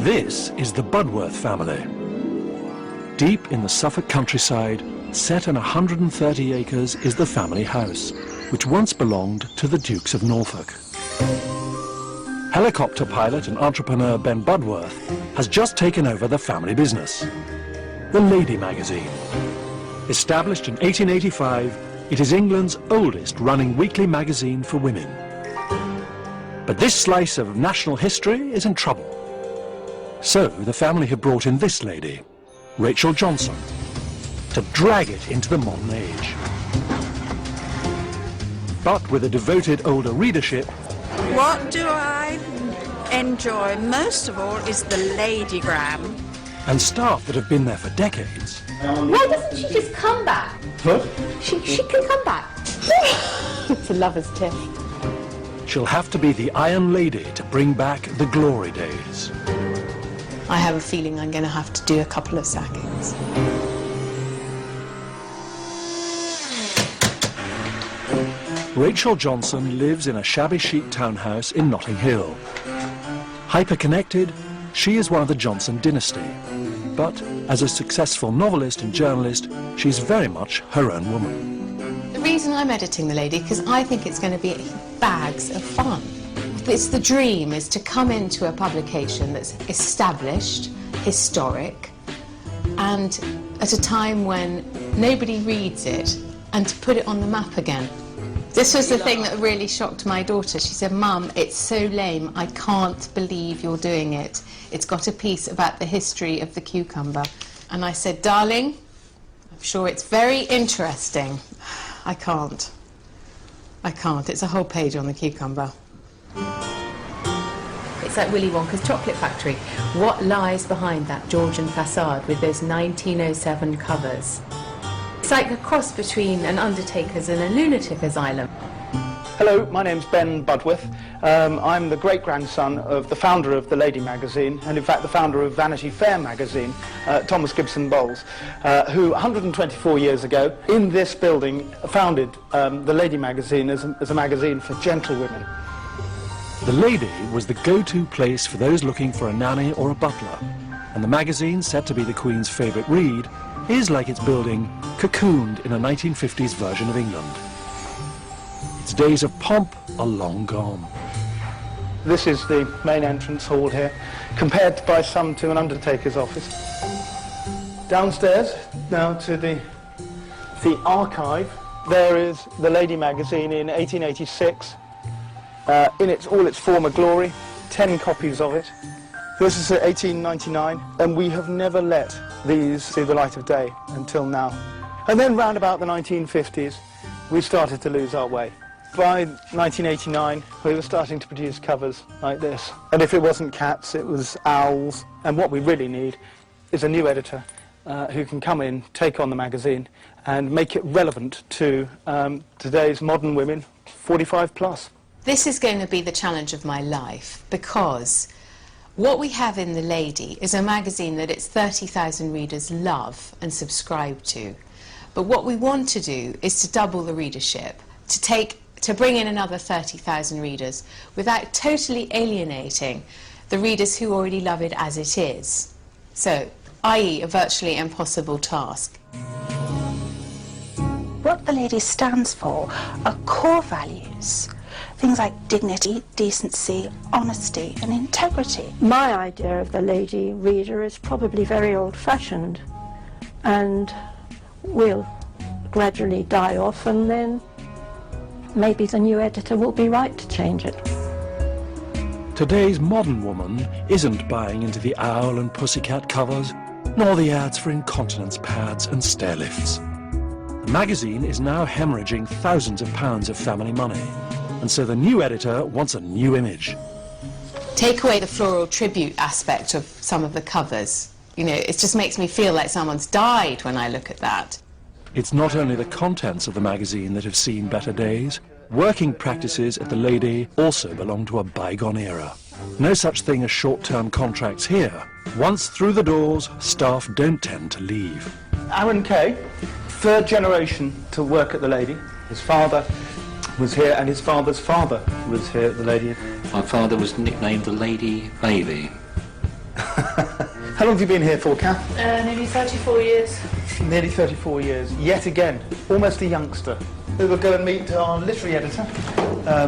This is the Budworth family. Deep in the Suffolk countryside, set in 130 acres, is the family house, which once belonged to the Dukes of Norfolk. Helicopter pilot and entrepreneur Ben Budworth has just taken over the family business. The Lady magazine. Established in 1885, it is England's oldest running weekly magazine for women. But this slice of national history is in trouble. So the family have brought in this lady, Rachel Johnson, to drag it into the modern age. But with a devoted older readership, what do I enjoy most of all is the ladygram. And staff that have been there for decades. Why doesn't she just come back? What? She can come back. It's a lover's tip. She'll have to be the Iron Lady to bring back the glory days. I have a feeling I'm going to have to do a couple of sackings. Rachel Johnson lives in a shabby chic townhouse in Notting Hill. Hyper-connected, she is one of the Johnson dynasty. But as a successful novelist and journalist, she's very much her own woman. The reason I'm editing The Lady, because I think it's going to be bags of fun. It's the dream, is to come into a publication that's established, historic, and at a time when nobody reads it, and to put it on the map again. This was the thing that really shocked my daughter. She said, "Mum, it's so lame, I can't believe you're doing it. It's got a piece about the history of the cucumber." And I said, "Darling, I'm sure it's very interesting." I can't. It's a whole page on the cucumber. It's like Willy Wonka's chocolate factory. What lies behind that Georgian facade with those 1907 covers? It's like a cross between an undertaker's and a lunatic asylum. Hello, my name's Ben Budworth. I'm the great-grandson of the founder of The Lady magazine, and in fact the founder of Vanity Fair magazine, Thomas Gibson Bowles, who 124 years ago in this building founded The Lady magazine as a magazine for gentlewomen. The Lady was the go-to place for those looking for a nanny or a butler, and the magazine, said to be the Queen's favourite read, is, like its building, cocooned in a 1950s version of England. Its days of pomp are long gone. This is the main entrance hall here, compared by some to an undertaker's office. Downstairs, now to the archive, there is The Lady magazine in 1886, in all its former glory, 10 copies of it. This is 1899, and we have never let these see the light of day until now. And then round about the 1950s, we started to lose our way. By 1989, we were starting to produce covers like this. And if it wasn't cats, it was owls. And what we really need is a new editor who can come in, take on the magazine, and make it relevant to today's modern women, 45 plus. This is going to be the challenge of my life, because what we have in The Lady is a magazine that its 30,000 readers love and subscribe to. But what we want to do is to double the readership, to bring in another 30,000 readers without totally alienating the readers who already love it as it is. So, i.e. a virtually impossible task. What The Lady stands for are core values. Things like dignity, decency, honesty and integrity. My idea of the lady reader is probably very old-fashioned and will gradually die off, and then maybe the new editor will be right to change it. Today's modern woman isn't buying into the owl and pussycat covers, nor the ads for incontinence pads and stair lifts. The magazine is now hemorrhaging thousands of pounds of family money, and so the new editor wants a new image. Take away the floral tribute aspect of some of the covers. You know, it just makes me feel like someone's died when I look at that. It's not only the contents of the magazine that have seen better days. Working practices at The Lady also belong to a bygone era. No such thing as short-term contracts here. Once through the doors, staff don't tend to leave. Aaron Kay, third generation to work at The Lady. His father was here, and his father's father was here at The Lady. My father was nicknamed the Lady Baby. How long have you been here for, Kath? Nearly 34 years. Nearly 34 years. Yet again, almost a youngster. We will go and meet our literary editor,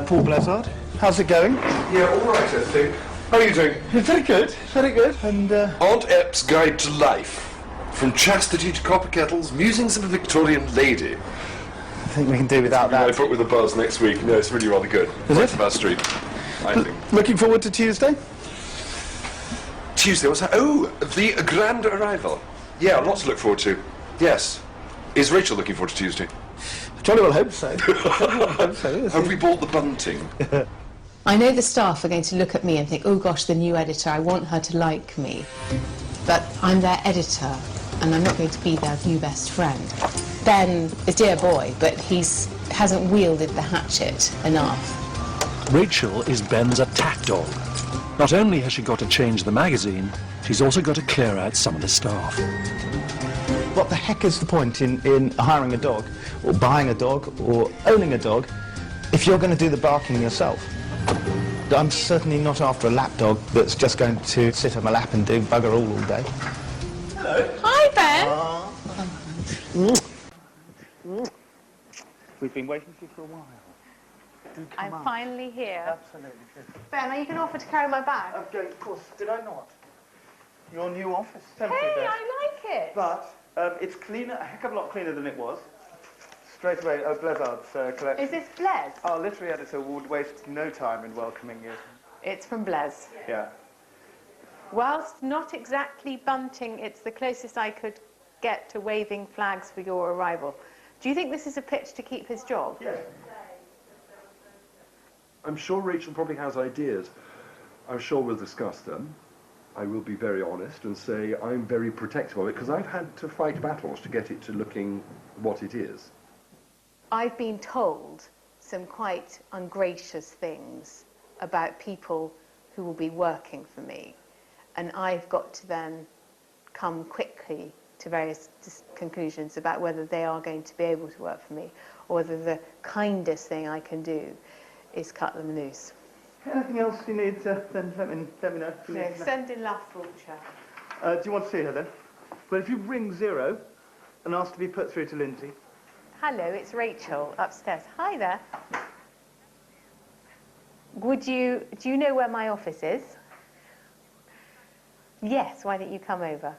Paul Blazard. How's it going? Yeah, all right, I think. How are you doing? Very good, very good. And Aunt Ep's Guide to Life. From chastity to copper kettles, musings of a Victorian lady. I think we can do without My that. book with a buzz next week. No, it's really rather good. Is Right it? up our street, I think. Looking forward to Tuesday? Tuesday, what's that? Oh, the grand arrival. Yeah, lots to look forward to. Yes. Is Rachel looking forward to Tuesday? Jolly well hope so. Jolly well hope so, yes. Have we bought the bunting? I know the staff are going to look at me and think, oh gosh, the new editor, I want her to like me. But I'm their editor, and I'm not going to be their new best friend. Ben, a dear boy, but hasn't wielded the hatchet enough. Rachel is Ben's attack dog. Not only has she got to change the magazine, she's also got to clear out some of the staff. What the heck is the point in hiring a dog, or buying a dog, or owning a dog, if you're going to do the barking yourself? I'm certainly not after a lap dog that's just going to sit on my lap and do bugger all day. Hello. Hi, Ben. We've been waiting for you for a while. Do come I'm finally here. Absolutely. Ben, are you going to offer to carry my bag? Of course, did I not? Your new office, Hey, temporary desk. I like it. But it's cleaner, a heck of a lot cleaner than it was. Straight away, Blazard's collection. Is this Blaise? Our literary editor would waste no time in welcoming you. It's from Blaise. Yeah. Whilst not exactly bunting, it's the closest I could get to waving flags for your arrival. Do you think this is a pitch to keep his job? Yes. I'm sure Rachel probably has ideas. I'm sure we'll discuss them. I will be very honest and say I'm very protective of it because I've had to fight battles to get it to looking what it is. I've been told some quite ungracious things about people who will be working for me, and I've got to then come quickly to various conclusions about whether they are going to be able to work for me, or whether the kindest thing I can do is cut them loose. Anything else you need, then let me know. No, send in La Fulcia. Do you want to see her then? Well, if you ring 0 and ask to be put through to Lindsay. Hello, it's Rachel upstairs. Hi there. Do you know where my office is? Yes, why don't you come over?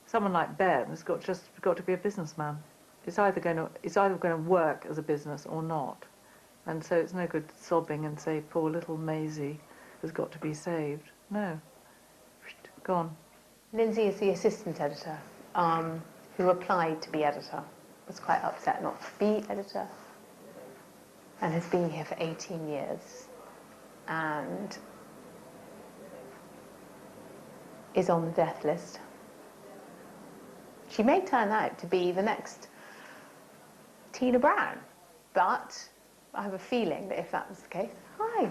Someone like Ben has got to be a businessman. It's either going to work as a business or not. And so it's no good sobbing and say, poor little Maisie has got to be saved. No. Gone. Lindsay is the assistant editor who applied to be editor. Was quite upset not to be editor and has been here for 18 years and is on the death list. She may turn out to be the next Tina Brown, but I have a feeling that if that was the case... Hi.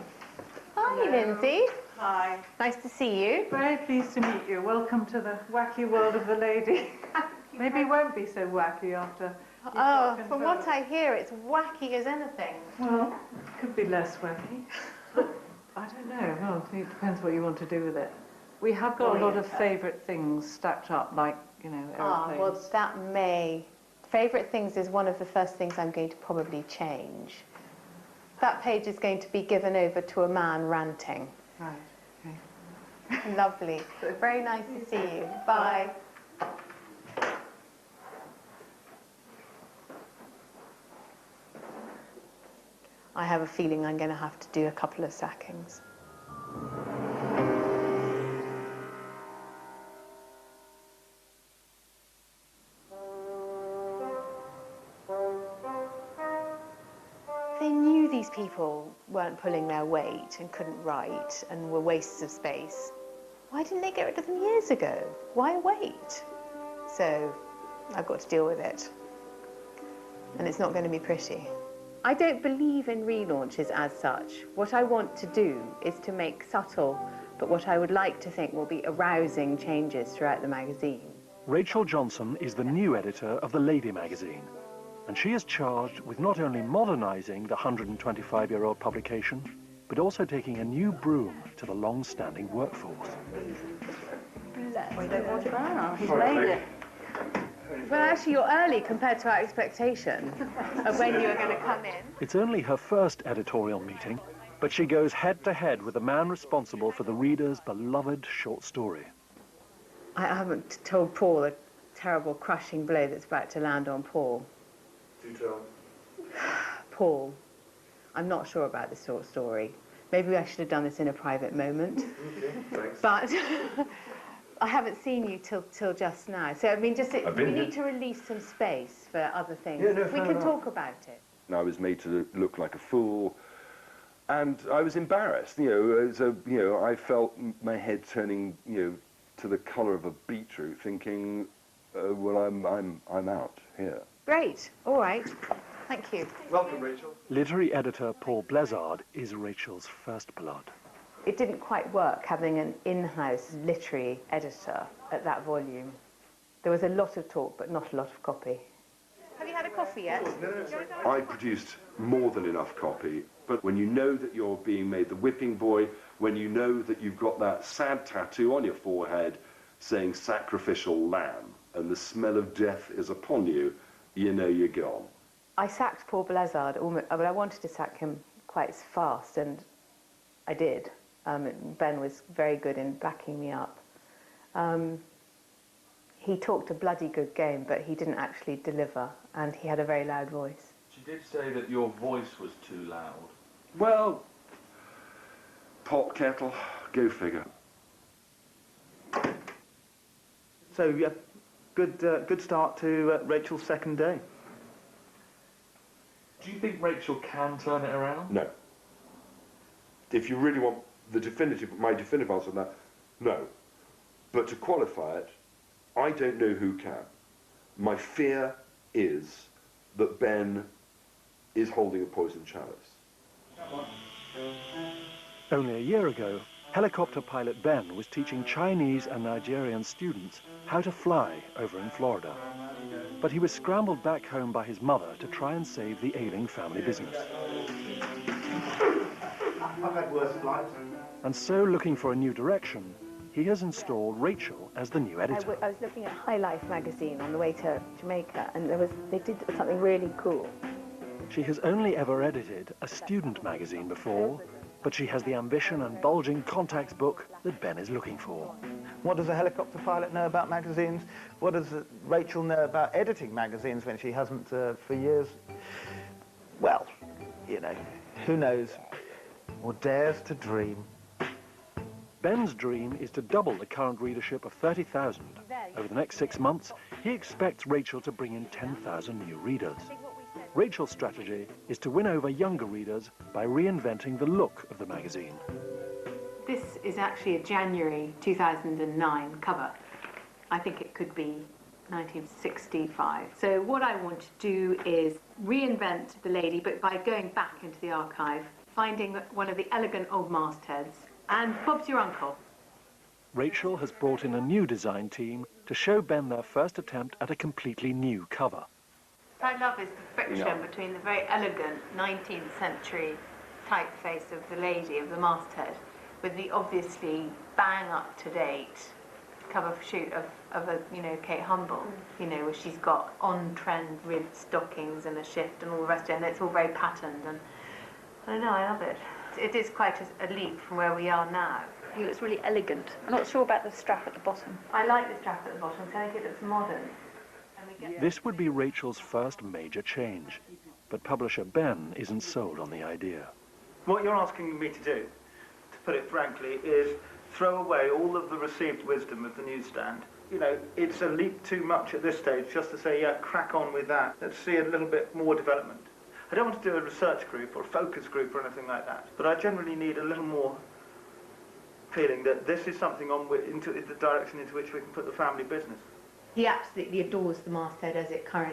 Hi, Lindsay. Hi. Nice to see you. Very pleased to meet you. Welcome to the wacky world of the lady. Maybe it won't be so wacky after... Oh, from what I hear, it's wacky as anything. Well, it could be less wacky. I don't know. Well, it depends what you want to do with it. We have got a lot of favourite things stacked up, like, you know, aeroplanes. Well, that may... Favourite things is one of the first things I'm going to probably change. That page is going to be given over to a man ranting. Right, okay. Lovely. Very nice to see you. Bye. I have a feeling I'm going to have to do a couple of sackings. They knew these people weren't pulling their weight and couldn't write and were wastes of space. Why didn't they get rid of them years ago? Why wait? So I've got to deal with it. And it's not going to be pretty. I don't believe in relaunches as such. What I want to do is to make subtle, but what I would like to think will be arousing changes throughout the magazine. Rachel Johnson is the new editor of the Lady magazine, and she is charged with not only modernising the 125-year-old publication, but also taking a new broom to the long-standing workforce. Bless yet. We don't want it now. He's made it. Well, actually, you're early compared to our expectation of when you were going to come in. It's only her first editorial meeting, but she goes head-to-head with the man responsible for the reader's beloved short story. I haven't told Paul the terrible crushing blow that's about to land on Paul. Do tell. Paul, I'm not sure about this short story. Maybe I should have done this in a private moment. Okay, thanks. But I haven't seen you till just now. So, I mean, we need to release some space for other things. Yeah, no, we fair can enough. talk about it. I was made to look like a fool, and I was embarrassed. I felt my head turning, to the colour of a beetroot, thinking, well, I'm out here. Great. All right. Thank you. Welcome, Rachel. Literary editor Paul Blezard is Rachel's first blood. It didn't quite work having an in-house literary editor at that volume. There was a lot of talk, but not a lot of copy. Have you had a coffee yet? I produced more than enough copy, but when you know that you're being made the whipping boy, when you know that you've got that sad tattoo on your forehead saying sacrificial lamb, and the smell of death is upon you, you know you're gone. I sacked Paul Blezard, but I wanted to sack him quite fast, and I did. Ben was very good in backing me up. He talked a bloody good game, but he didn't actually deliver, and he had a very loud voice. She did say that your voice was too loud. Well, pot kettle, go figure. So, yeah, good start to Rachel's second day. Do you think Rachel can turn it around? No. If you really want my definitive answer on that, no. But to qualify it, I don't know who can. My fear is that Ben is holding a poisoned chalice. Only a year ago, helicopter pilot Ben was teaching Chinese and Nigerian students how to fly over in Florida. But he was scrambled back home by his mother to try and save the ailing family business. I've had worse flights. And so, looking for a new direction, he has installed Rachel as the new editor. I was looking at High Life magazine on the way to Jamaica, and they did something really cool. She has only ever edited a student magazine before, but she has the ambition and bulging contacts book that Ben is looking for. What does a helicopter pilot know about magazines? What does Rachel know about editing magazines when she hasn't for years? Well, who knows or dares to dream? Ben's dream is to double the current readership of 30,000. Over the next 6 months, he expects Rachel to bring in 10,000 new readers. Rachel's strategy is to win over younger readers by reinventing the look of the magazine. This is actually a January 2009 cover. I think it could be 1965. So what I want to do is reinvent the lady, but by going back into the archive, finding one of the elegant old mastheads, and Bob's your uncle. Rachel has brought in a new design team to show Ben their first attempt at a completely new cover. What I love is the friction between the very elegant 19th century typeface of the lady of the masthead with the obviously bang up to date cover shoot of a Kate Humble, where she's got on trend ribbed stockings and a shift and all the rest of it, and it's all very patterned, and I don't know, I love it. It is quite a leap from where we are now. It looks really elegant. I'm not sure about the strap at the bottom. I like the strap at the bottom, so I think it looks modern. This would be Rachel's first major change, but publisher Ben isn't sold on the idea. What you're asking me to do, to put it frankly, is throw away all of the received wisdom of the newsstand. It's a leap too much at this stage just to say, yeah, crack on with that. Let's see a little bit more development. I don't want to do a research group or a focus group or anything like that, but I generally need a little more feeling that this is something into the direction into which we can put the family business. He absolutely adores the masthead as it currently